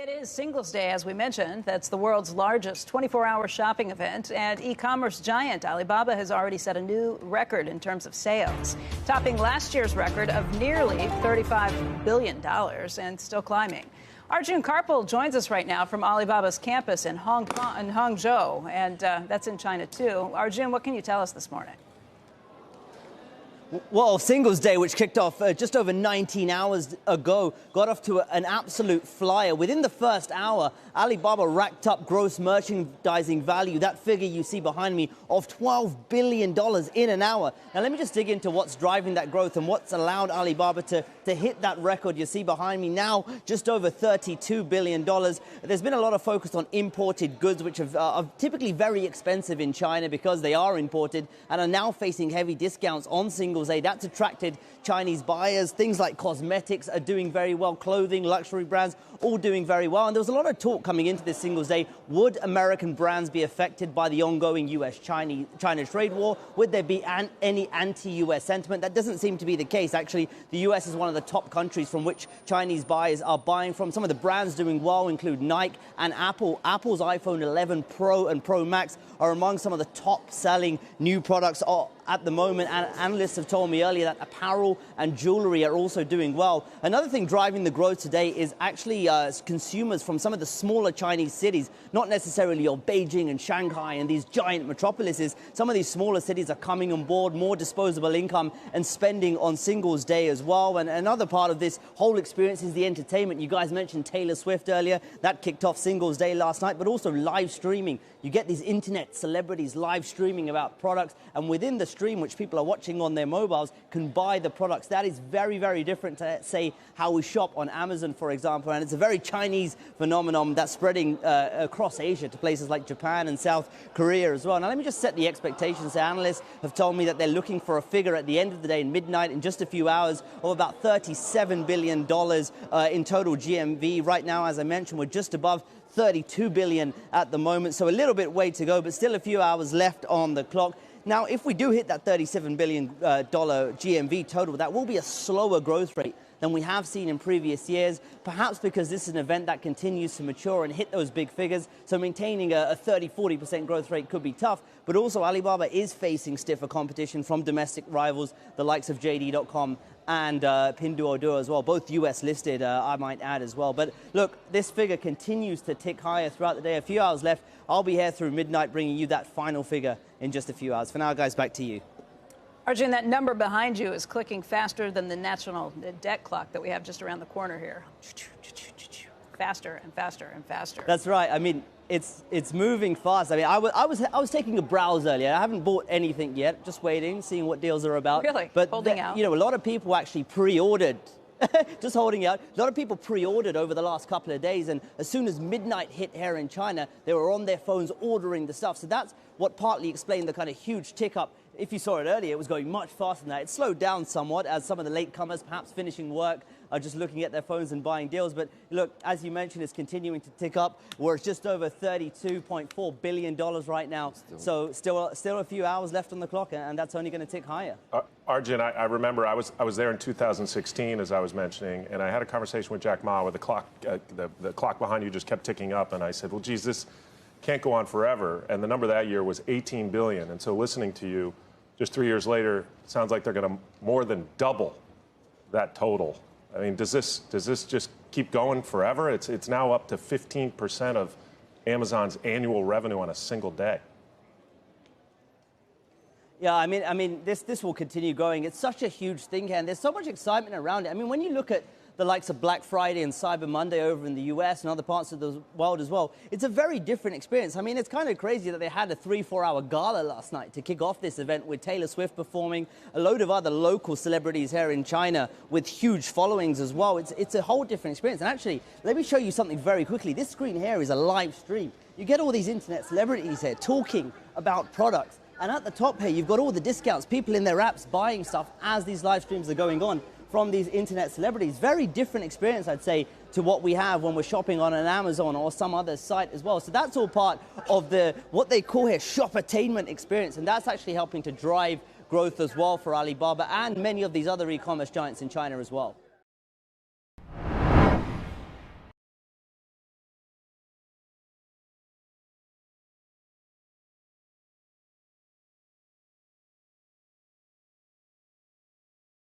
It is Singles Day, as we mentioned. That's the world's largest 24-hour shopping event, and e-commerce giant Alibaba has already set a new record in terms of sales, topping last year's record of nearly $35 billion and still climbing. Arjun joins us right now from Alibaba's campus in Hangzhou, and that's in China too. Arjun, what can you tell us this morning? Well, Singles Day, which kicked off just over 19 hours ago, got off to an absolute flyer. Within the first hour, Alibaba racked up gross merchandising value, that figure you see behind me, of $12 billion in an hour. Now, let me just dig into what's driving that growth and what's allowed Alibaba to hit that record you see behind me now, just over $32 billion. There's been a lot of focus on imported goods, which are typically very expensive in China because they are imported and are now facing heavy discounts on Singles Day. That's attracted Chinese buyers. Things like cosmetics are doing very well, clothing, luxury brands, all doing very well. And there was a lot of talk coming into this Singles Day. Would American brands be affected by the ongoing US-China trade war? Would there be any anti-US sentiment? That doesn't seem to be the case. Actually, the US is one of the top countries from which Chinese buyers are buying from. Some of the brands doing well include Nike and Apple. Apple's iPhone 11 Pro and Pro Max are among some of the top-selling new products at the moment, and analysts have told me earlier that apparel and jewelry are also doing well. Another thing driving the growth today is actually consumers from some of the smaller Chinese cities, not necessarily your Beijing and Shanghai and these giant metropolises. Some of these smaller cities are coming on board, more disposable income and spending on Singles Day as well. And another part of this whole experience is the entertainment. You guys mentioned Taylor Swift earlier. That kicked off Singles Day last night, but also live streaming. You get these internet celebrities live streaming about products, and within the stream, which people are watching on their mobiles, can buy the products. That is very, very different to, say, how we shop on Amazon, for example. And it's a very Chinese phenomenon that's spreading across Asia to places like Japan and South Korea as well. Now, let me just set the expectations. The analysts have told me that they're looking for a figure at the end of the day, in midnight, in just a few hours, of about $37 billion in total GMV. Right now, as I mentioned, we're just above $32 billion at the moment, so a little bit way to go, but still a few hours left on the clock. Now, if we do hit that $37 billion GMV total, that will be a slower growth rate than we have seen in previous years, perhaps because this is an event that continues to mature and hit those big figures, so maintaining a 30–40% growth rate could be tough, but also Alibaba is facing stiffer competition from domestic rivals, the likes of JD.com and Pinduoduo as well, both US listed, I might add as well. But look, this figure continues to tick higher throughout the day. A few hours left. I'll be here through midnight bringing you that final figure in just a few hours. For now, guys, back to you. Arjun, that number behind you is clicking faster than the national debt clock that we have just around the corner here. Faster and faster and faster. That's right. I mean, it's moving fast. I mean, I was taking a browse earlier. I haven't bought anything yet. Just waiting, seeing what deals are about. Really? But holding out. You know, a lot of people actually pre-ordered. Just holding out. A lot of people pre-ordered over the last couple of days, and as soon as midnight hit here in China, they were on their phones ordering the stuff. So that's what partly explained the kind of huge tick up. If you saw it earlier, it was going much faster than that. It slowed down somewhat as some of the latecomers, perhaps finishing work, are just looking at their phones and buying deals. But look, as you mentioned, it's continuing to tick up. We're just over $32.4 billion right now. So still a few hours left on the clock, and that's only going to tick higher. Arjun, I remember I was there in 2016, as I was mentioning, and I had a conversation with Jack Ma where the clock behind you just kept ticking up, and I said, well, geez, this can't go on forever. And the number that year was 18 billion. And so listening to you, just 3 years later, it sounds like they're going to more than double that total. I mean, does this just keep going forever? It's now up to 15% of Amazon's annual revenue on a single day. Yeah, I mean, this will continue going. It's such a huge thing here, and there's so much excitement around it. I mean, when you look at the likes of Black Friday and Cyber Monday over in the US and other parts of the world as well, it's a very different experience. I mean, it's kind of crazy that they had a 3–4 hour gala last night to kick off this event with Taylor Swift performing, a load of other local celebrities here in China with huge followings as well. It's a whole different experience. And actually, let me show you something very quickly. This screen here is a live stream. You get all these internet celebrities here talking about products. And at the top here, you've got all the discounts, people in their apps buying stuff as these live streams are going on from these internet celebrities. Very different experience, I'd say, to what we have when we're shopping on an Amazon or some other site as well. So that's all part of what they call here shop-attainment experience, and that's actually helping to drive growth as well for Alibaba and many of these other e-commerce giants in China as well.